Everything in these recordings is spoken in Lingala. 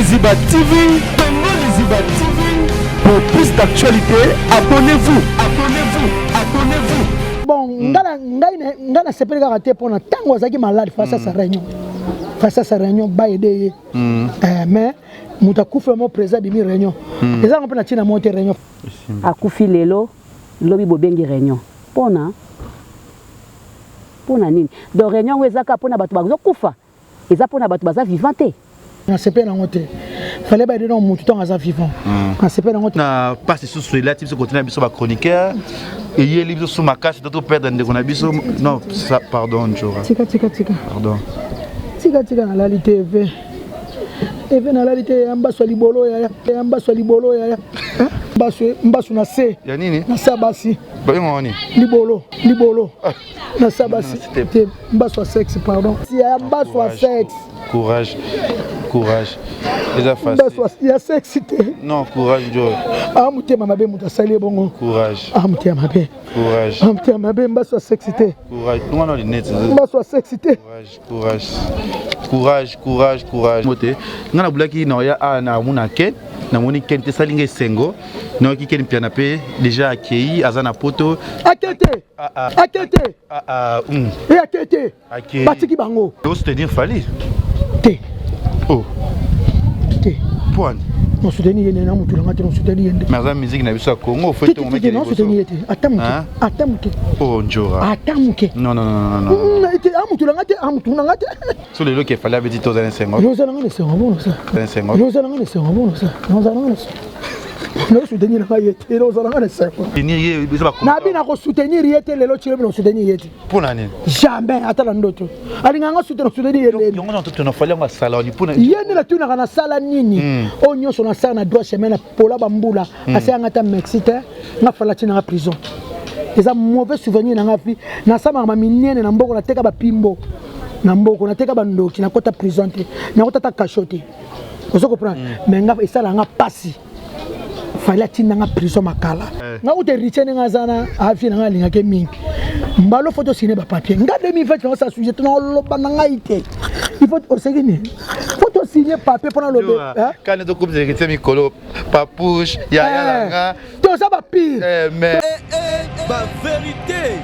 Liziba TV, Congo Liziba TV. Pour plus d'actualité, abonnez-vous. Bon, ngana sepeli ka raté pour na tango zaki malade face à sa réunion. Face à sa réunion ba aider. Mais mutakufa mo président bimi réunion. Les gens na tina monter réunion. Akufi lelo lobi bobengi réunion. Pona nini? Do réunion wezaka pona batu bazo kufa. Eza pona batu baza vivante. Na sepeli na ngote. Fallait pas dire non mutu ton aza vivant. Na sepeli na ngote. Na passe sous relatif ce continuer biso ba chroniqueur. Et il y a les sur ma casse, d'autres perdre dans des abisso. Non, ça, pardon, Njora. Tika. Pardon. Tika na la TV. Eve na la TV ambaso libolo ya. Mbaso na se. Ya nini? Na sabasi. Ba ngoni. Libolo. Na sabasi. Mbaso sexe, pardon. Si ambaso sexe. Courage. Les affaires. Il y a sexité. Non, courage, Joe. Amouté mamabe muta salé bongo. Courage. Amouté mamabe. Courage. Amouté mamabe mbaso sexité. Courage. Non, non, les nets. Mbaso sexité. Courage. Moté. Ngana bulaki no ya na muna ken. Na moni ken te salinga sengo. No ki ken pianape déjà accueilli azana poto. Akete. Et akete. Batiki bango. Doit se tenir fali. Té. Oh. Té. Point. Non soutenir yene na mutu ngate non soutenir yende. Mais la musique na biso Congo faut ton mec. Non soutenir yete. Atamuke. Oh Njora. Atamuke. Non. Ite amutu ngate. Sur les lots qu'il fallait habiter aux années 50. Nous allons les faire bon ça. Non soutenir yete. Nous allons les faire. Na bina ko soutenir yete lelo chile bino soutenir yete. Pour nani? Jamais atala ndoto. Alinganga soutenir yete. Yongo na tout na fallait nga sala ni pour yene la tuna kana sala nini. Onyo so na sala na droit chemin na pola bambula. Asa ngata Mexique na fala tina na prison. Eza mauvais souvenir na ngafi na sama ma minene na mboko na teka ba pimbo. Na mboko na teka ba ndoki na kota prison te. Na kota ta cachote. Ozo comprendre. Mais nga esala nga pasi. Fallait tina nga prison makala. Nga ute richene nga zana afi na nga linga ke mingi. Mbalo photo signé ba papier. Nga 2020 on sa sujet na loba na nga ite. Il faut signer. Photo signé papier pendant le quand on coupe des récits mikolo papouche ya nga. Tout ça va pire. Mais ba vérité.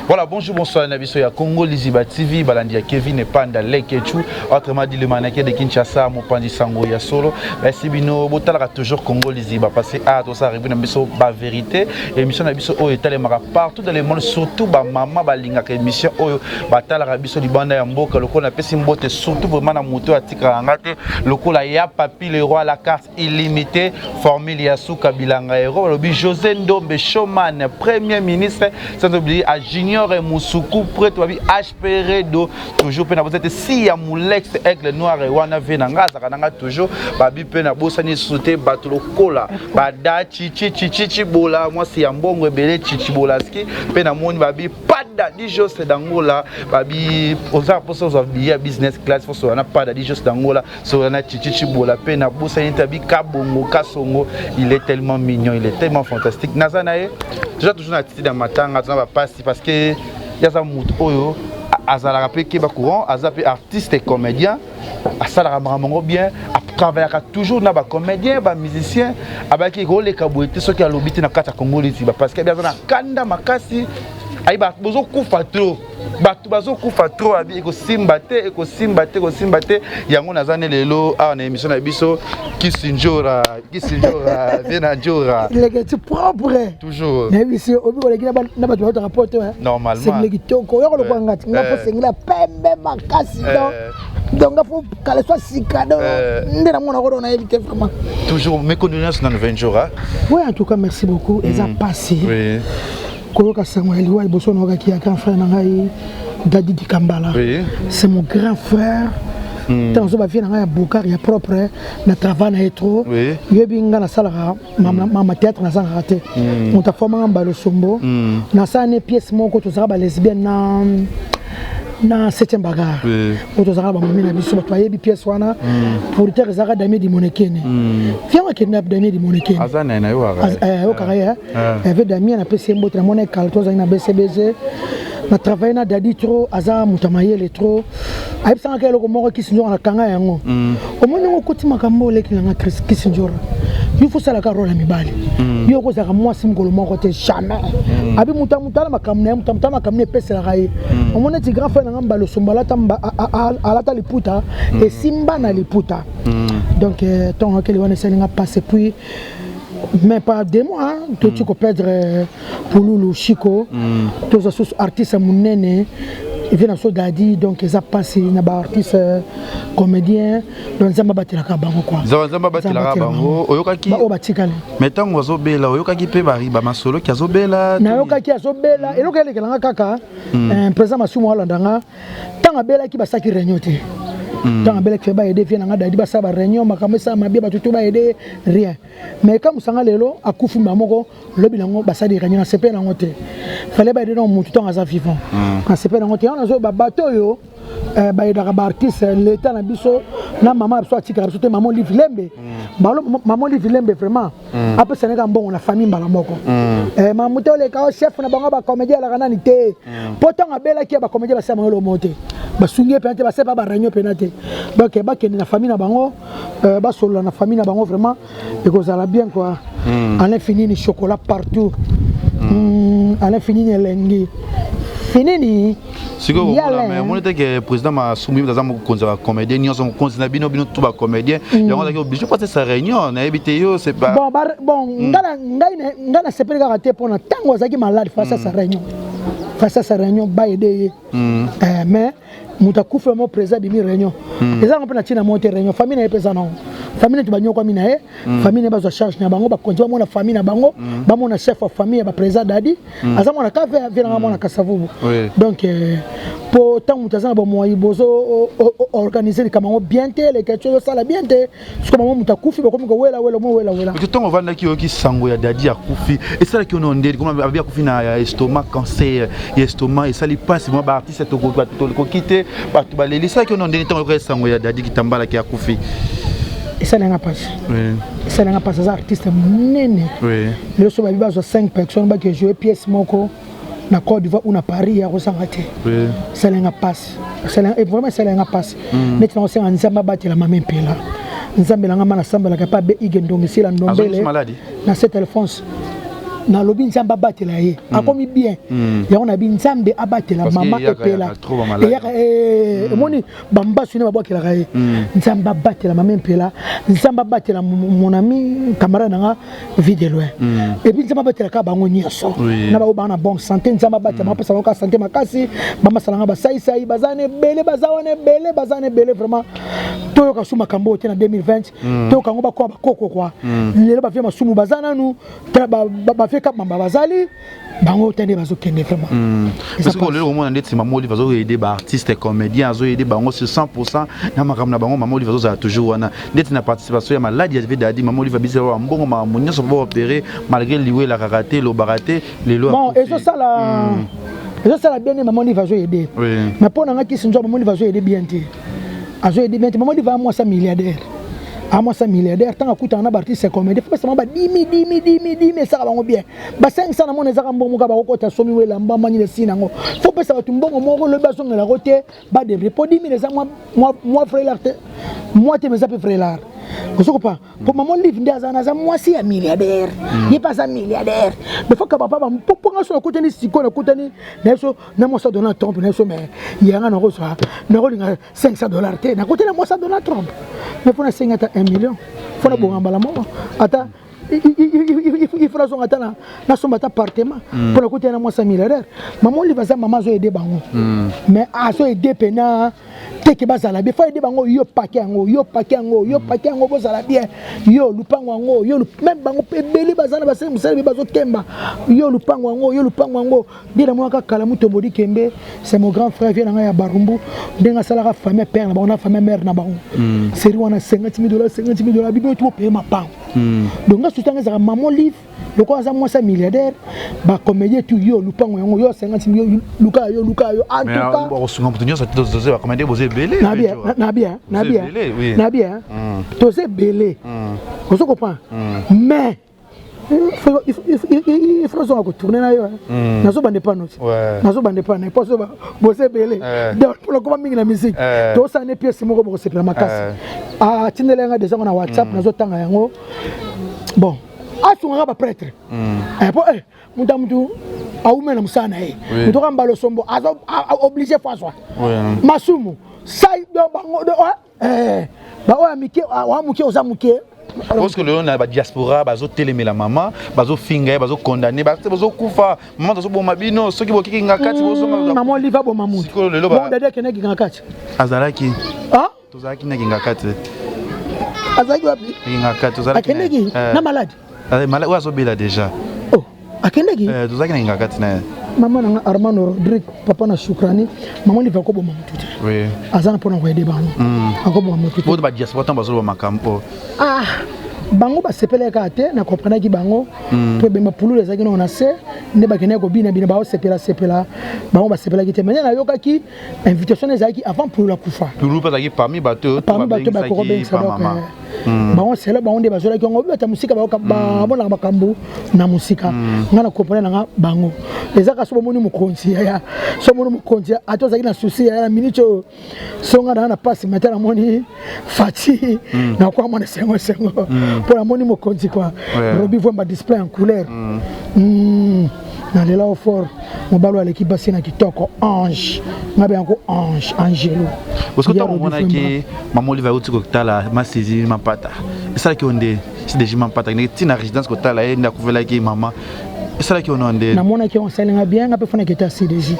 Voilà, bonsoir, Nabiso ya Congo Liziba TV, Balandia Kevin et Panda Lekechu, autrement dit le manaquet de Kinshasa, Mopandi Sango ya solo. Si bino botala toujours Congo Liziba parce que tout ça arrive na biso ba vérité, émission na biso o etalema partout dans le monde, surtout ba mama ba linga émission o batala biso libanda ya mboka loko na pesi mbote surtout vraiment na moto atika ngate loko la ya papi le roi la carte illimitée formule ya Souka Bilanga Hero lobi José Ndombe Showman premier ministre sans oublier à Junior et Moussoukou prêt to bi HPR do toujours pe na bosete si ya Moulex aigle noir et wana venanga zakana toujours babi pe na bosani sauter batlo kola bada chichi bola moi si ya mbongo ebele chichi bolaski pe na moni babi pada di juste dangola babi oza poso za billet business class for so na pada di juste dangola so na chichi bola pe na bosani tabi kabongo kasongo il est tellement mignon il est tellement fantastique nazanae déjà toujours na titi dans matanga ça va passer parce que il y a ça mout oyo azala rappelé que ba courant azape artiste et comédien asala ramango bien travailler toujours na ba comédien ba musicien abaki ko le kaboete so ki alobiti na kata Congo Liziba parce que bien na kanda makasi ai ba bozo kufa trop batu bazo kufa trop abi ko simba te yango nazane lelo a na émission na biso kisinjora vena njora il est propre toujours na biso obi ko lekina na batu ba rapporte normalement c'est le kitoko yo ko ngati ngapo sengila pembe makasi donc il faut qu'elle soit sicado ndena mona ko na éviter comment toujours mes condoléances dans 20 jours. Oui en tout cas merci beaucoup et ça passé oui Koloka Samuel Wai Bosono qui est grand frère Nangai Dadi Dikambala. Oui. C'est mon grand frère. Tant que je viens à Boukar, il y a propre, na travail trop. Oui. Il y a bien na salara, ma théâtre na sans raté. On t'a formé en balo sombo. Na ça une pièce mon côté ça ba lesbienne na 7e bagarre. Oui. Côté ça ba mami na biso ba toyer bi pièce wana pour te rezara dami di monekene. Viens wa kidnap dami di monekene. Azana na yo o karaya. Avait dami na PC mbote na moné kalto za na BCBG. na travailler na dadi trop aza mutamayele trop ayebisanga ke eloko moko Kisinjora na kanga yango omoni ngo kuti makambo leki na Kisinjora il faut ça la rôle ya mibali yo ko zaka mwasi mukolo moko te jamais abi mutamutala makambo na mutamutala makambo epesela kaye omoni ti grand frère na ngamba lo sombala tamba alata liputa et simba na liputa donc ton que les on essaie de passer puis mais pas des mois tout tu peux perdre Pouloulou Chico tous les artistes munene ils viennent à Dadi donc ils ont passé na ba artiste comédien donc zamba batela ka bango quoi zamba batela ka bango oyokaki ba obatikale mais tango azobela oyokaki pe bari ba masolo ki azobela na yokaki azobela eloko elekelanga kaka président Masumu Holandanga tanga bela ki basaki réunion te tant bela ki ba aider viens nga Dadi ba sa ba réunion makambo sa mabia ba tutu ba aider rien mais comme sanga lelo akufu mamoko lobi nango basadi réunion na CP nango te fallait ba aider non mutu tant aza vivant na CP nango te on a ba bateau yo ba aider ba artiste l'état na biso na maman biso atika biso te maman Liv Lembe balo maman Liv Lembe vraiment après ça neka mbongo na famille mbala moko maman tole ka chef na bango ba comédien la kanani te pourtant abela ki ba comédien ba sa mangolo monte ba sungie penate ba se ba réunion penate donc ba kende na famille na bango ba solo na famille na bango vraiment et que ça la bien quoi à l'infini ni chocolat partout à l'infini ni lengi finini siko voilà mais mon était que président m'a soumis dans un conseil comédien ni on conseil bino tout ba comédien et on a obligé passer sa réunion na habité yo c'est pas bon ngana sepeli ka raté pour na tango zaki malade face à sa réunion ba aider mais mutakufa mo président bimi réunion les gens on tina monter réunion famille na pesa non famille tu banyo kwa mina famille ba zo charge na bango ba konti ba na famille na bango ba mona chef wa famille ba président Dadi aza mona ka vient na mona kasavubu donc pour tant mutazana ba moyi bozo organiser comme bien te les quelque chose ça la bien te parce que mutakufi ba komi ko wela parce que tant on va na ki sango ya Dadi akufi et ça qui on ndé comme abi akufi na estomac cancer estomac et ça li passe moi ba artiste to ko quitter ba to ba les ça qui on ndé tant ko sango ya Dadi ki tambala ki akufi et ça n'a pas ça n'a pas ça artiste nene le so ba bi ba 5 personnes ba qui jouer pièce moko na Côte d'Ivoire ou na Paris ya resangate ça n'a pas ça et vraiment ça n'a pas maintenant c'est en Zamba battre la maman pela Nzambe la ngama na samba la capable igendongi sila ndombele na cette téléphone na lobi Nzamba batela ye akomi bien ya on a bi Nzambe abatela mama epela ya moni bamba sune babokela kaye Nzamba batela mama epela Nzamba batela mon ami camarade nga vide loin et puis Nzamba batela ka bango nyaso na ba bana bon santé Nzamba batela ma pesa ka santé makasi bamba salanga ba sai bazane bele vraiment to ka suma kambo te na 2020 to ka ngoba kwa bakoko kwa lelo ba vema sumu bazana nu ba fait cap mamba bazali bango tende bazo kende vraiment parce que le moment ndeti maman Liv bazo aider ba artiste comédien bazo aider bango sur 100% na makam na bango maman Liv bazo za toujours wana ndeti na participation ya maladi ya Dadi maman Liv biso wa mbongo ma munya so ba opérer malgré liwe la karaté lo baraté les lois bon et ça la bien maman Liv bazo aider mais pour na Kisinjora maman Liv bazo aider bien te azo aider bien te maman Liv va moi ça milliardaire à moi ça milliardaire tant que na artiste comédien faut pas ba 10 ça va bien ba 500 na mon ezaka mbongo ka ba kokota somi wela mbamba ni le sinango faut pas ça tumbongo moko le bazo ngela côté ba de repos 10 000 ça moi frère l'arte moi te me zappe frère l'art vous savez pas pour maman Liv ndazana za moi c'est un milliardaire il pas un milliardaire mais faut que papa ba pour sur côté ni siko na côté ni neso na moi ça donner trompe neso mais il y a un euro ça na rolinga $500 te na côté na moi ça donner trompe mais faut na 1 million faut na bonga mbala moko ata il faut son atana na son bata appartement pour le côté na moi 100 milliardaire maman Liv za maman zo aider bango mais a zo aider pena teke bazala be faut aider bango yo paquet yango bozala bien yo lupango yango yo même bango ebeli bazala ba musala be bazo kemba yo lupango yango dira moi ka kala muto bodi kembe c'est mon grand frère vient na ya barumbu ndenga sala ka famille père na bango na famille mère na bango série wana $50,000 bibi tu payer ma pan donc nga sutanga za maman Liv le quoi ça moi ça milliardaire ba comédien tu yo lupango yango yo 50 millions luka yo en tout cas on se comprend ça doze ba comédien boze belé na bien toze belé on se comprend mais il faut qu'on retourne là. Nazo bande pas nous. Nazo bande pas. Ne pas bosser belé. Donc pour le comment mingi la musique. Donc ça n'est pièce moko bosser pour ma casse. Ah tindelenga déjà on a WhatsApp nazo tanga yango. Bon. Ah tu ngaba prêtre. Mudamudu aumena musana eh. Mutoka mbalo sombo azo obligé François. Masumu. Sai bango ba oya mike wa muke ozamuke. Parce que le on a la diaspora, bazo télémé la maman, bazo finga, bazo condamné, bazo kufa, maman bazo bon mabino, ceux qui vont qui ngakati bazo maman liva bon mamoud. Bon dada keneki ngakati. Azalaki. Ah? Tozalaki na ngakati. Azalaki wapi? Ngakati tozalaki. Akeneki na malade. Malade ozo bela déjà. Oh, akeneki? Tozalaki na ngakati na. Maman na Armando Rodrigue papa na Shukrani, maman liva ko bon mamoud. Oui. Azana pona ko aider bango. Ako bon mamoud. Bo ba diaspora tan bazo ba makampo. Ah, bango basepelaka te na comprenaki bango to bema pulu ezaki na se ne bakene ko bina ba sepela bango basepelaki te manya na yokaki invitation ezaki avant pulu la kufa pulu bazaki parmi bato ba ko ben sa bango sela bango nde bazolaki ngo beta musika ba bona makambu na musika ngana comprendre nga bango ezaka so bomoni mukonzi ya so bomoni mukonzi atozaki na souci ya minute songa na passe matera moni fati na kwa mwana sengo pour la moni mokonzi quoi robi voit display en couleur na lela au fort mobalo à l'équipe basina kitoko ange ngabe yango ange angelo parce que tant mona ki maman liva uti ko tala masezi mapata ça qui onde c'est déjà mapata ni tina résidence ko tala e na kuvela ki maman ça qui onde na mona ki on salinga bien ngabe fona ki ta CDJ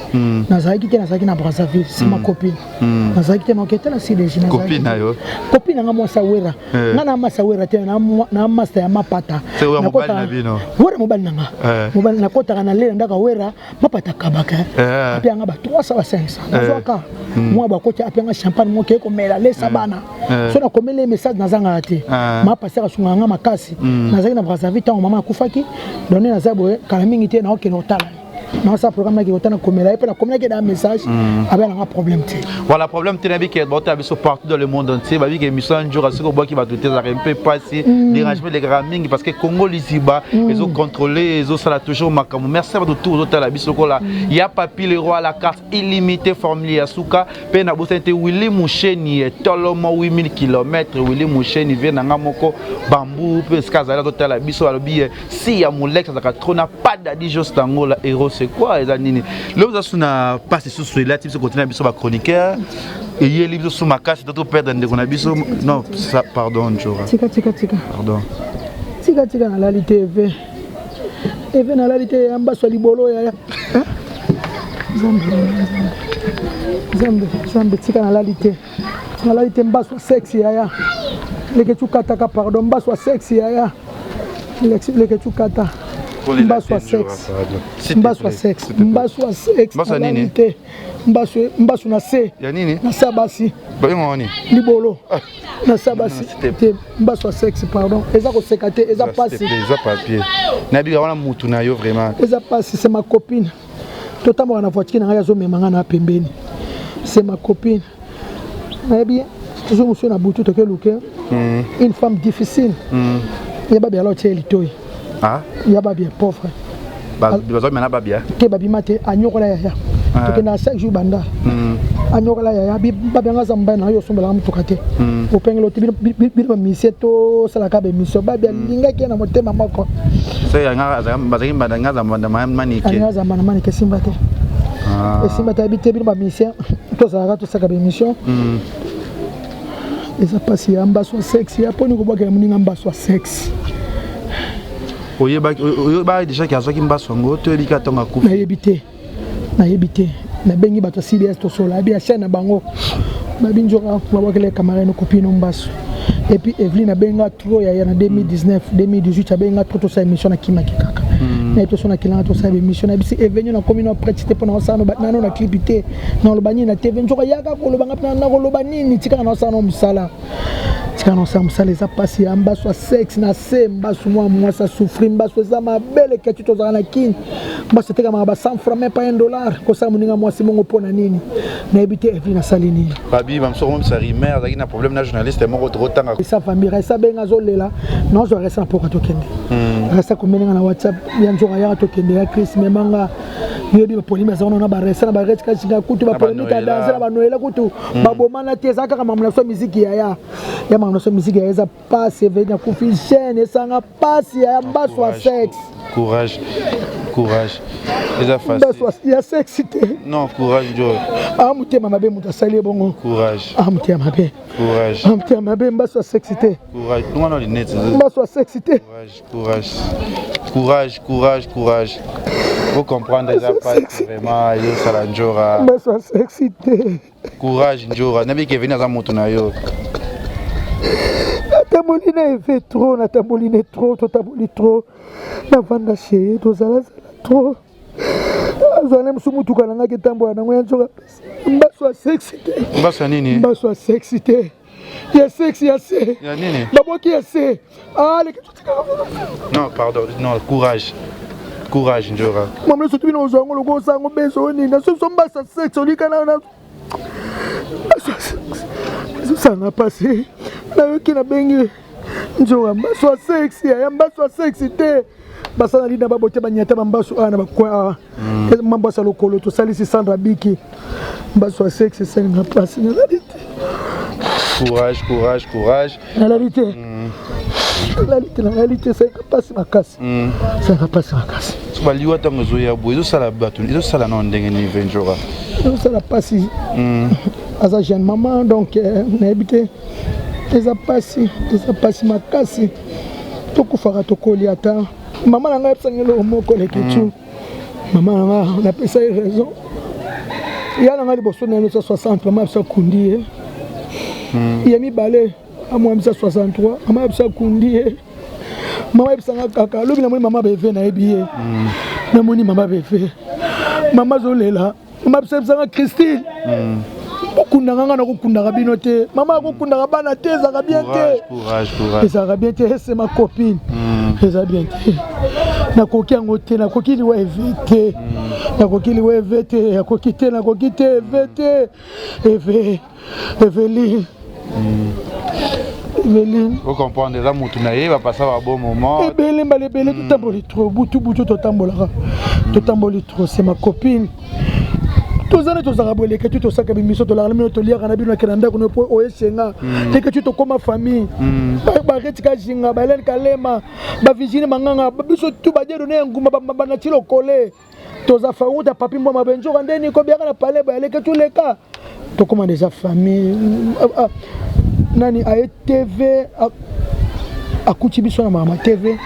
na zaki ke na zaki na Brazzaville c'est ma copine na zaki ke na ki ta na CDJ na copine ayo copine nga mo sawera ngana ma sawera te na master ya mapata c'est wa mobile na bino wera mobile nanga mobile na kota na le ndaka wera mapata kabaka api nga ba 300 ba 500 nazoka moi ba kota api nga champagne mo ke ko mela le sabana so na komele message na zanga te ma passer sunga nga makasi na zaki na Brazzaville tant maman akufaki donner na zabo kala mingi te na okeno tala non ça programme là qui est commémorer et puis la communiquer dans un message avec un problème voilà problème t'es qui est bon t'as partout dans le monde entier bah oui que mission un jour à ce qu'on qui va tout ça un peu passer dérangement les gramming parce que Congo Liziba ils ont contrôlé ils ont ça toujours macam merci à tout autres la biso là il y a papier le roi la carte illimitée formulaire Yasuka pe na bosente Willy Moucheni toloma 8000 km Willy Moucheni vient na moko bambou pe skazala tout la biso alobi si ya molex ça trona pas d'adi juste tango la héros c'est quoi les années là vous avez passé sur celui-là type ce continuer biso ba chroniqueur et il y a livre sur ma casse tout perdre de qu'on biso non ça pardon Jora tika pardon tika na la TV eve na la TV amba so libolo ya zambe tika na la TV mbaso sexy ya leke tukata pardon mbaso sexy ya leke tukata Mbaswa sex. Mbaswa nini? Mbaswa na se. Ya nini? Na sabasi. Bayo ngoni. Libolo. Na sabasi. Mbaswa sex pardon. Eza ko sekate, eza passi. Eza papier. Na biga wana mutu na yo vraiment. Eza passi, c'est ma copine. Totalement na voiture na yazo memanga na pembeni. C'est ma copine. Na bien, toujours monsieur na butu to ke luke. Une femme difficile. Yaba bien l'autre litoi. Ah, il y a pas bien pauvre. Bazo mena ba bien. Ke babi mate anyokola ya. To ke na 5 jours banda. Anyokola ya bi babi ngaza mbana yo sombela mutokate. Opengelo bi miseto sala ka be miso babi linga ke na motema moko. C'est nga bazaki mbanda ngaza mbanda manike. Ngaza mbanda manike simba te. Et simba ta habité bi ba mission. To sala to saka be mission. Et ça passe ya mbaso sexy. Aponi ko boka muninga mbaso sexy. Oyeba déjà qui a ça qui m'a songo to elika tonga kufa na yebite na bengi bato CBS to sola bi chaîne bango ba binjoka kwa wakele camarade no copine mbaso et puis Evelyne a benga trop ya na 2019 2018 a benga trop to sa émission na Kimaki kaka na to sona kilanga to sabe mission na bisi evenyo na commune na pratique pour na osano batana na clipité na lobani na TV njoka yaka ko lobanga na ko lobani ni tika na osano musala tika na osano musala eza pasi ya mbaso sexe na se mbaso moi ça souffrir mbaso eza mabele ke tu to za na kin mbaso teka ma ba 100 francs même pas $1 ko sa muninga moi si mongo pona nini na ebité evina salini babi bamso comme ça rimer avec un problème na journaliste mo trop tanga ça famille ça benga zolela non je reste pour to kende reste ko meninga na WhatsApp ya njoka ya to kende ya Chris memanga yebi ba polime za ona ba reste na ba reste ka singa kutu ba polime ka danse na ba noela kutu ba bomana te za ka mamla so musique ya mamla so musique ya eza passe vena kufi chaîne sanga passe ya mbaso a sexe courage eza facile mbaso ya sexité non courage jo mutema mabe mutasali bongo courage mutema mabe courage mutema mabe mbaso a sexité courage nous on a les nets mbaso a sexité courage faut comprendre les pas vraiment yo sala njora mbaso a sexité courage njora nabi ke venir za moto na yo Tabolina est fait trop, na tabolina est trop, to taboli trop. Na vanda chez to zala trop. Azalem sumutu kana ngake tambo na ngoya njoka. Mbaso sexité. Mbaso nini? Mbaso sexité. Ya sexy ya se. Ya nini? Baboki ya se. Le kitu. Non, pardon, non, courage njora. Mamle sotu bino zongo loko sango beso ni na so mbasa sexe olikana na. Ça n'a passé. Na qui na bengi. Njoa mbaso sexy ya mbaso sexité. Basa na lina babote banyata mbaso ana bakwa. Mbaso lokolo to salisi Sandra Biki. Mbaso sexy ça n'a passé na réalité. Courage. La réalité. La réalité c'est que passe ma casse. Ça va passer ma casse. Soba liwa tango zoya bozo sala batu, izo sala non ndenge ni venjora. Ça la passe. Asa jeune maman donc na habité. Eza passe ma casse. Toko fara toko liata. Maman na ngapsa ngelo moko le kitu. Maman na pesa raison. Ya na ngali boso na 60 maman sa kundi. Il a mis balai à moi 63 maman sa kundi. Maman sa kaka lobi na maman beve na ebiye. Na moni maman beve. Maman zolela. Maman sa Christine. Okundanga na kokundaka bino te. Maman kokundaka bana te za bien te. Courage. Ça bien te c'est ma copine. Ça bien te. Na koki ngote na koki liwa evite. Na koki liwa evite, na koki te na koki te evite. Eveline. Vous comprenez déjà mutunaye va passer un bon moment. Ebele tout tamboli trop, butu to tambolaka. To tamboli trop, c'est ma copine. Tous années tous arabes que tu te sacs biso to la lame to lia kana bino kenanda ko po oyesenga. Te que tu to comme famille. Ba retika jinga ba len kalema, ba vigine manganga, biso tu ba je donner nguma ba na tilo coller. Toza faouta papi mbo mabenjo ndeni ko biaka na palais ba que tous les cas. To comment déjà famille nani a TV a kuchibiso na mama TV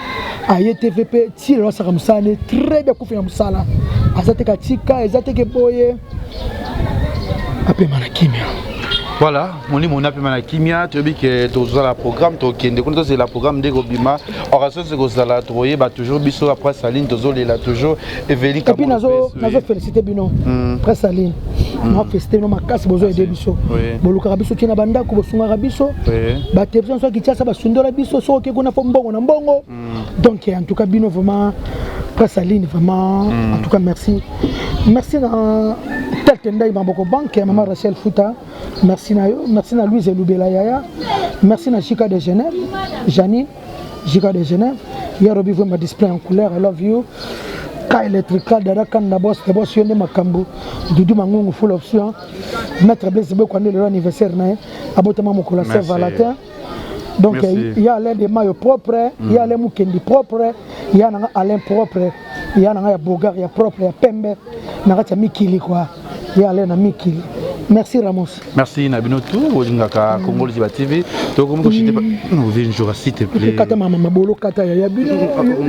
a TVP ti lo sa kamsane très bien kufina musala azate katika ezate ke boye ape mana kimia. Voilà, mon appel à la Kimia, tu as dit que tu as le programme, tu as le programme de Gobima. En raison de ce que tu as trouvé, toujours biso après Saline, tu as toujours Evelyne. Et puis, nous avons félicité Bino, après Saline. Nous avons félicité ma casse, besoin de biso. Bolo Karabiso, tu as banda, ku bosunga Rabiso. Bah, tu as besoin de ça, Sundola Biso, so que qu'on a fait bongo na bongo. Donc, en tout cas, Bino vraiment, après Saline, vraiment, en tout cas, merci. Merci à tel Tendai Bamboko Banque, maman Rachel Fouta. Merci à Louise Loubela Yaya. Merci à Jika de Genève, Janine, Jika de Genève. Hier, Roby voit ma display en couleur, I love you. Ka électrical, Darakan, Nabos, Nabos, Yone Makambu, Doudou Mangung, full option. Maître Blaise Beko, le anniversaire, Abotama Mokola Saint-Valentin. Donc, il y a l'un des maillots propres, il y a l'un Mukendi propre, il y a un Alain propre, il y a un Bogar, il y a propre, il y a Pembe, il y a Mikili, quoi. Il y a l'un Mikili. Merci Ramos. Merci Nabino tout Olingaka Congo Liziba TV. Donc comme je pas nous viens jour s'il te plaît. Kata mama mabolo kata ya bino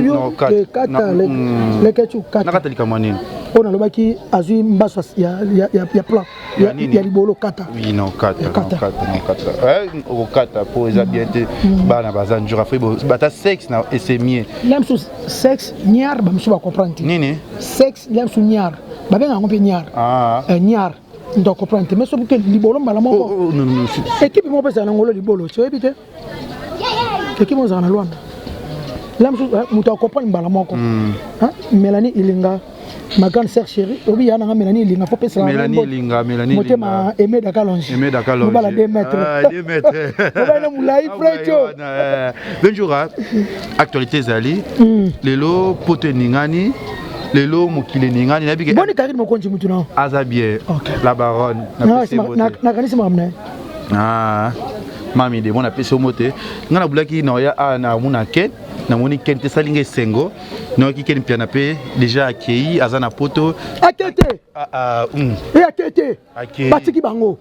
yo kata le kechu kata. Nakata likamani. On a lobaki azui mbaso ya plan ya libolo kata. Oui non kata. Au kata pour les habités bana bazan jour après bata sexe na et c'est mieux. Même sous sexe niar ba msuba comprendre. Nini? Sexe même sous niar. Ba benga ngompe niar. Ah. Niar. Donc comprendre mais sauf que libolo mbala moko. Oh non. Équipe mo pesa na ngolo libolo, tu vois bien. Équipe mo za na Luanda. Là muta comprendre mbala moko. Hein? Mélanie Ilinga. Ma grande sœur chérie, obi yana nga Mélanie Ilinga faut pesa. Mélanie Ilinga. Motema Aimé Dakalonge. Aimé Dakalonge. Bala 2 mètres. 2 mètres. Oba na mulai frecho. Bonjour. Actualité zali. Lelo pote ningani. Lelo mokile ningani na bige. Boni karine mokonji mutu na. Azabie. La baronne na kanisi mamna. Ah. Mami de bona pese mote. Ngana bulaki na ya na muna ken. Na moni ken te salinga sengo. No ki ken piana pe déjà accueilli azana poto. Akete. Et akete. Batiki bango.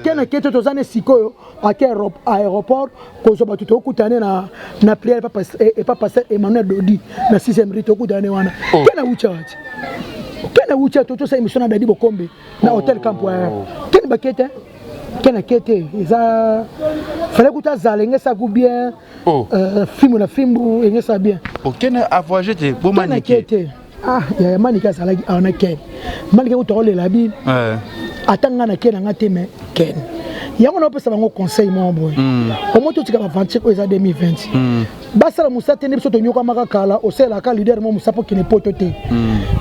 Ken akete to zane sikoyo ake aéroport ko zo batu to kutane na prière pas passer Emmanuel Dodi na 6e rite kutane wana. Ken ucha wachi. Ken ucha to sa émission na Dadi Bokombe na hôtel Camp Royal. Ken bakete. Ken akete za fallait que tu zalenge ça go bien film na film enge ça bien ken a voyager te pour manike ya manika ça la on ken manika ko to le labi atanga na ken nga te me ken yango na pesa bango conseil mo boy comment tu tika ba 25 ko za 2020 basala musate ne biso to nyoka makakala osela ka leader mo musapo kine poto te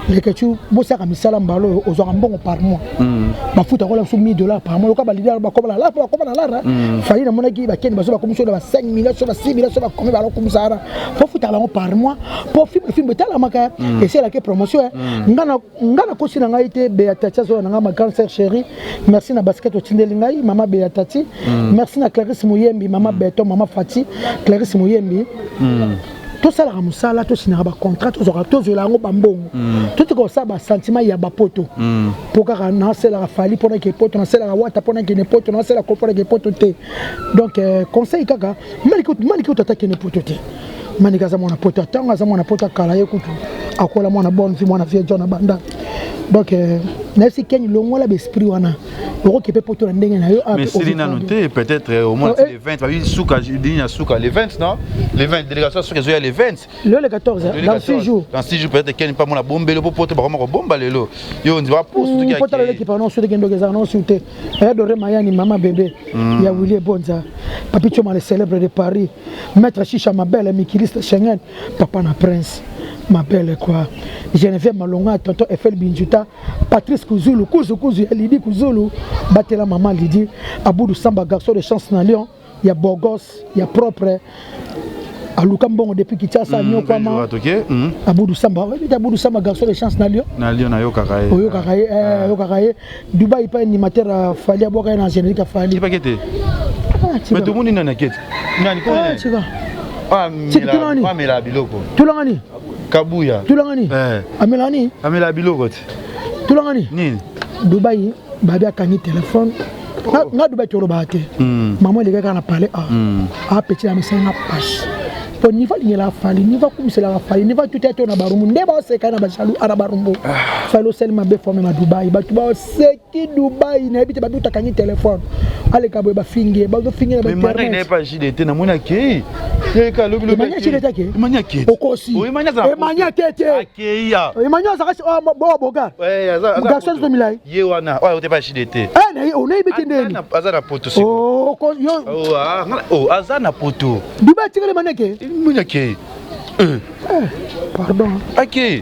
leke tu bosaka misala mbalo ozwa mbongo par mois bafuta ko la sous $1000 par mois ka ba leader ba ko ba la lara fali na monaki ba kene baso ba komisio ba 5 millions so ba 6 millions so ba komi ba lo komisara faut futa la par mois pour film betala maka et c'est la que promotion ngana ko sina ngai te Beatati zo na ma grande sœur chérie merci na basket o tindeli ngai mama Beatati merci na Clarisse Mouyembi mama Beto mama Fati Clarisse Mouyembi tout ça la musala tout sinara ba contrat tout aura tout la ngo bambongo tout ko ça ba sentiment ya ba poto pour ka na c'est la fali pour que poto na c'est la wata pour que ne poto na c'est la ko pour que poto te donc conseil kaka maliki attaquer ne poto te manika za mona poto tanga za mona poto kala yekutu akola mona bonne vie mona vie jona banda donc merci Ken longola l'esprit wana oko kepe poto na ndenge na yo mais si na noté peut-être au moins les 20 va souka dina souka les 20 non les 20 délégation souka zo les 20 le 14 dans 6 jours peut-être Ken pas mona bombelo po poto ba ko bomba lelo yo on va pour tout qui poto le qui pardon sur ngendo geza non souté et de Mayani maman bébé ya Willy Bonza papi Choma le célèbre de Paris maître Chicha ma belle Mikiliste Schengen papa na prince ma belle quoi Geneviève Malonga tonton Eiffel Binjuta Patrice Kuzulu Kuzu Lidi Kuzulu Batela maman Lidi Aboudou Samba garçon de chance na Lyon il y a Bogos il y a propre Aluka Mbongo depuis Kinshasa Nyokama Aboudou Samba Aboudou Samba garçon de chance na Lyon na yo kakaye Dubaï pas animateur Fali aboka na générique Fali pas kete mais tout le monde na kete nani ko amela biloko tulangani Kabuya tulangani amela biloko tulangani nini Dubaï babi akangi téléphone nga Dubaï toro baate maman le gars na parler petit la mesenga passe pour niveau la fali niveau comme c'est la fali niveau tout est na barumu ndeba se kana ba chalu ana barumbu falo sel ma be former ma Dubaï ba tuba se ki Dubaï na ebite ba buta kangi téléphone ale kabo ba finge ba zo finge ba internet mais pas JDT na mona ke ka lobi manya JDT ke manya ke okosi manya za manya tete akeya manya za kasi bo boga za garçon de milai ye wana o te pas JDT na on est bite ndeni azana poto siko azana poto Dubaï tingale maneke Monyake. Pardon. Ok.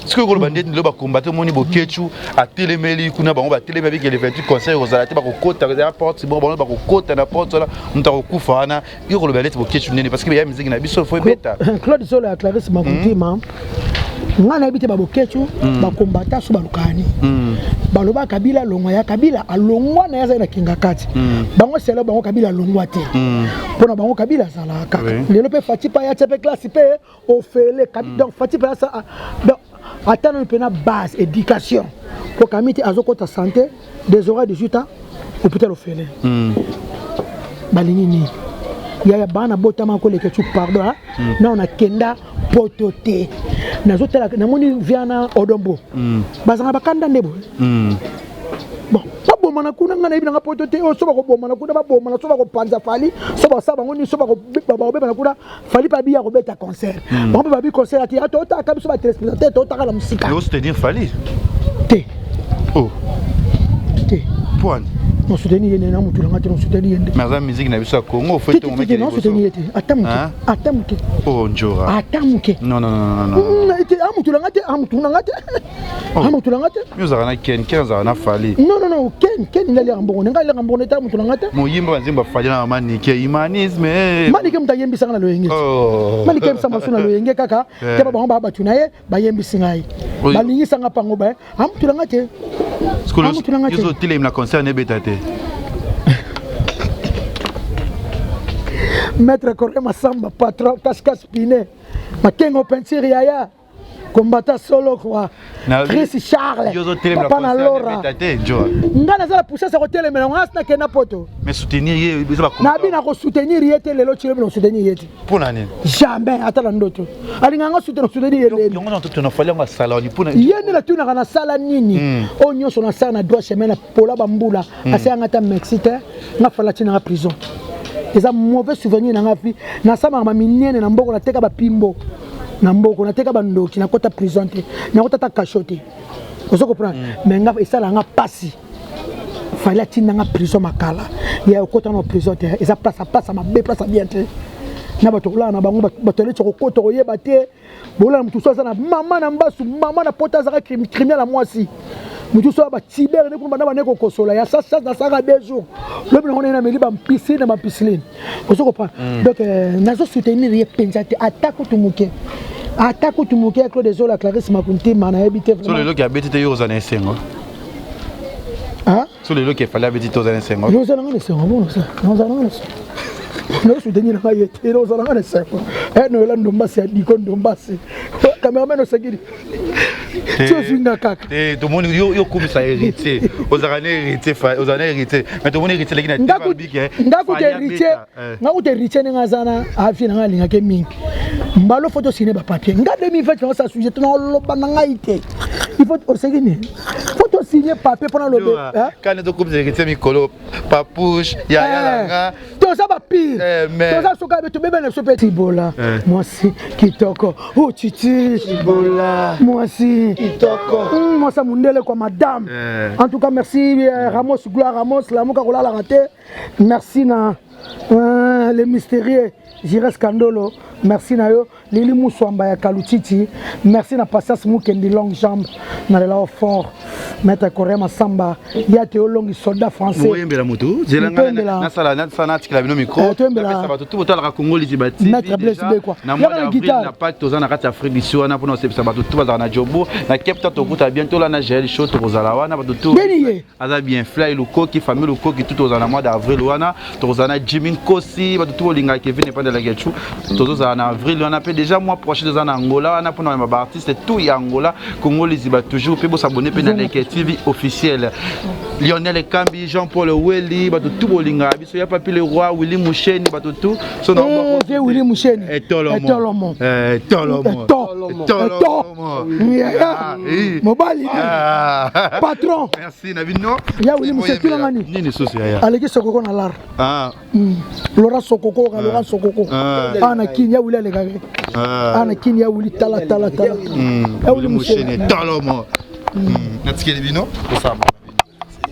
Ce que vous avez dit, le combattre mon niveau ketchu à téléméli, kuna bango ba téléméli que les 28 conseils aux alati ba ko kota ba porte c'est bon ba ko kota na porte là on ta ko kufana yo ko le balete bo ketchu nene parce que ya musique na biso faut beta. Claude Zola Clarisse Makutima. Ngana ebite ba bo ketchu ba combattre so ba lukani. Baloba Kabila longwa ya Kabila alongwa na yaza na kinga kati. Bango selo bango Kabila longwa te. Pona bango Kabila sala kaka. Lelo pe Fatipa ya tepe classe pe ofele donc Fatipa ça donc attendre une base éducation pour kamiti azoko ta santé des horaires 18 ans hôpital ofele balingi ni ya bana botama ko leke tu pardon na on a kenda potote na zotela na moni viana odombo bazanga bakanda ndebo bon ba bomana kuna ngana ibina potote o so ba ko bomana kuna ba bomana so ba ko panza fali so ba sa bango ni so ba ko beba kuna fali pa biya ko beta concert ba ba bi concert ati ato ta ka so ba téléspectateur to ta la musique et soutenir fali te oh te point non soutenir yene na mutu ngati non soutenir yende mais la musique na biso Congo fait ton mec non soutenir yete atamuke oh njora atamuke non ite amutu ngati nous avons ken za fali non ken ngali ngambongo ta mutu ngati moyimba nzimba fali na manike humanisme manike mutayembisa ngala loyenge manike msama suna loyenge kaka te ba ba batuna ye bayembisi ngai balingisa ngapango ba amutu ngati Yo télé me la concerne bétate. Maître Coré Massamba, patron, casque spiné. Ma kengo peinture yaya. Combattant solo quoi. Chris Charles. Yo télé me la concerne bétate, Joa. Ngana za la pousser sa hôtel mais on reste na kena poto. Mais soutenir yé, ça va na bina ko soutenir yete lelo chile bino soutenir yete. Pour l'année. Jamais atala ndoto. Ali nganga soutenir yete. Yo ngana tout na fallait nga sala ni pour na. Yene la tuna kana sala nini. O nyoso na sala na droit chemin na pola bambula. Ase ngata Mexique na fala tina prison. Eza mauvais souvenir na ngafi na sama ma miniene na mboko na teka ba pimbo. Na mboko na teka ba ndoki na kota prison te. Na kota ta cachote. Ozo comprendre. Mais nga esala nga pasi. Fallait tina nga prison makala. Ya kota na prison te. Eza place ma be place bien te. Na bato kula na bango batole toko koto yeba te. Bola mutu so na mama na mbasu mama na pota za criminel à moi si. Mutu so ba tiber ne kumba na ba ne ko kosola ya ça na saka 2 jours. Le bino on na meli ba piscine na ba piscine. Ozo comprendre. Donc nazo soutenir ye pensate attaque tumuke. Attaque tumuke Claude Zola Clarisse Makunti mana habité vraiment. Sur le lot qui habite aux années 50. Hein? Sur le lot qui fallait habiter aux années 50. Nous allons les 50 bon ça. Nous allons nous soutenir na yete nous allons les 50. No la ndombasi ya diko ndombasi. Cameraman no sagiri. Tu es une kaka. Tout le monde yo comme ça hérité. Aux années hérité. Mais tout le monde hérité les gars. Ndaku hérité ngazana afi na ngalinga ke mingi. Mbalo photo ciné ba papier. Nga 2020 on ça sujet na loba na ngaite. Il faut osegini. Photo signer papier pendant le quand on coupe hérité mikolo papouche ya nga. Tout ça va pire. Tout ça soka beto bébé na so petit bola. Moi si kitoko. Oh titi bola. Moi si kitoko. Moi ça mundele kwa madame. En tout cas merci Ramos Gloire Ramos la muka kola la raté. Merci na les mystérieux Jires Kandolo. Merci na yo Lili Mouswamba ya Kalutiti. Merci na Passas Mukendi longue jambe na la fort. Maître Coré Massamba ya te longue soldat français. Oui mbela moto. Zelanga na sala na sana tikala bino micro. Ça va tout botal ra Congo Lizibati. Maître Blaise Bekwa. Na mois d'avril na pacte aux anakati Afrique du Sud na pona ça va tout bazar na Jobo na Cape Town to kuta bientôt là na gel show to kozala na ba tout. Aza bien fly luko ki famille luko ki tout aux mois d'avril wana to kozana Jimin Kosi ba tout linga Kevin pas de la Getchu. To en avril, on appelle déjà mois prochain en Angola, on a pour nos artistes tout y Angola, Congo les iba toujours, puis s'abonner dans les TV officiels. Lionel Kambi, Jean-Paul Welly, bah tout bolinga, il y a pas le roi Willy Moucheni, bah tout. Son nom Willy Moucheni. Et Tolomo. Mobali. Patron. Merci Navino. Ya Willy Moucheni tu l'angani. Nini souci ya. Allez Sokoko na lar. Laurent Sokoko, Laurent Sokoko. Ana kinya wuli ale gage. Ana kinya wuli tala. Wuli Moucheni Tolomo. Natike Navino.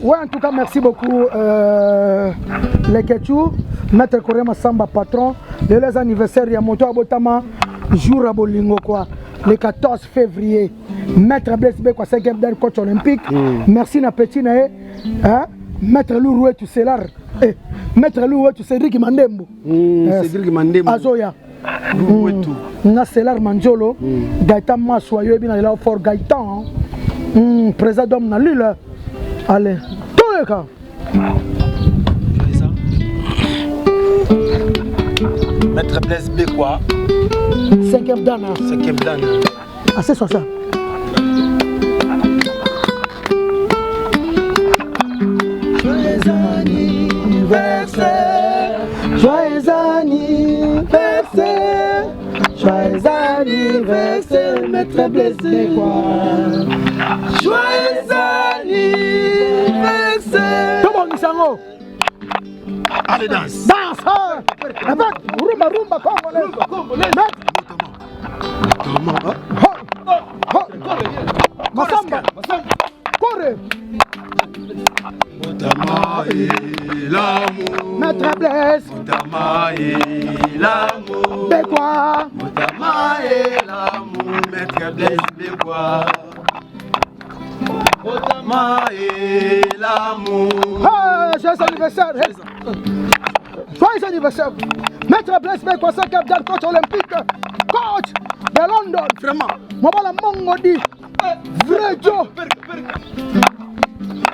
Ouais, en tout cas, merci beaucoup les Ketchou, Maître Coré Massamba patron, les anniversaires Yamoto Abotama, jour à Bolingo quoi, le 14 février, Maître Blaise Bekwa 5e dernier coach olympique, merci na petit na hein, Maître Louroué tu Célar, Maître Louroué tu Cédric Mandembo, Cédric Mandembo, Azoya, na Célar Manjolo, Gaëtan Massoyo bien là fort Gaëtan, président d'homme na l'île. Allez, tous les cas. Maître Blaise Bekwa. 5e dan. 5e dan. Ah, c'est ça. Joyeux anniversaire, joyeux anniversaire, maître Blaise Bécois. Joyeux anniversaire. Comment on dit ça? Allez, danse. Danse. Avec rumba, rumba, congolais. Masamba. Corre. Motama et l'amour. Maître Blaise. Motama et l'amour. Bécois. Motama et l'amour. Maître Blaise Bécois. Motama et l'amour. Ah, joyeux anniversaire. Joyeux anniversaire. Maître Blaise Bécois, c'est capitaine coach olympique. Coach de London. Vraiment. Mobala Mongo dit. Vrai Joe.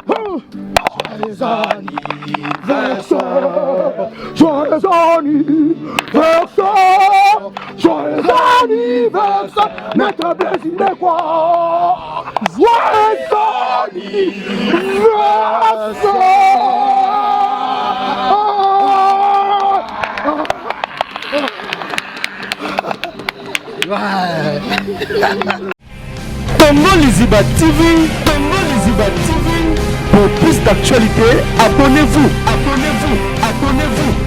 Joyeux anniversaire. Joyeux anniversaire. Joyeux anniversaire. Maître Blaise Bécois. Joyeux anniversaire. Congo Liziba TV, Congo Liziba TV. Pour plus d'actualités, abonnez-vous, abonnez-vous, abonnez-vous.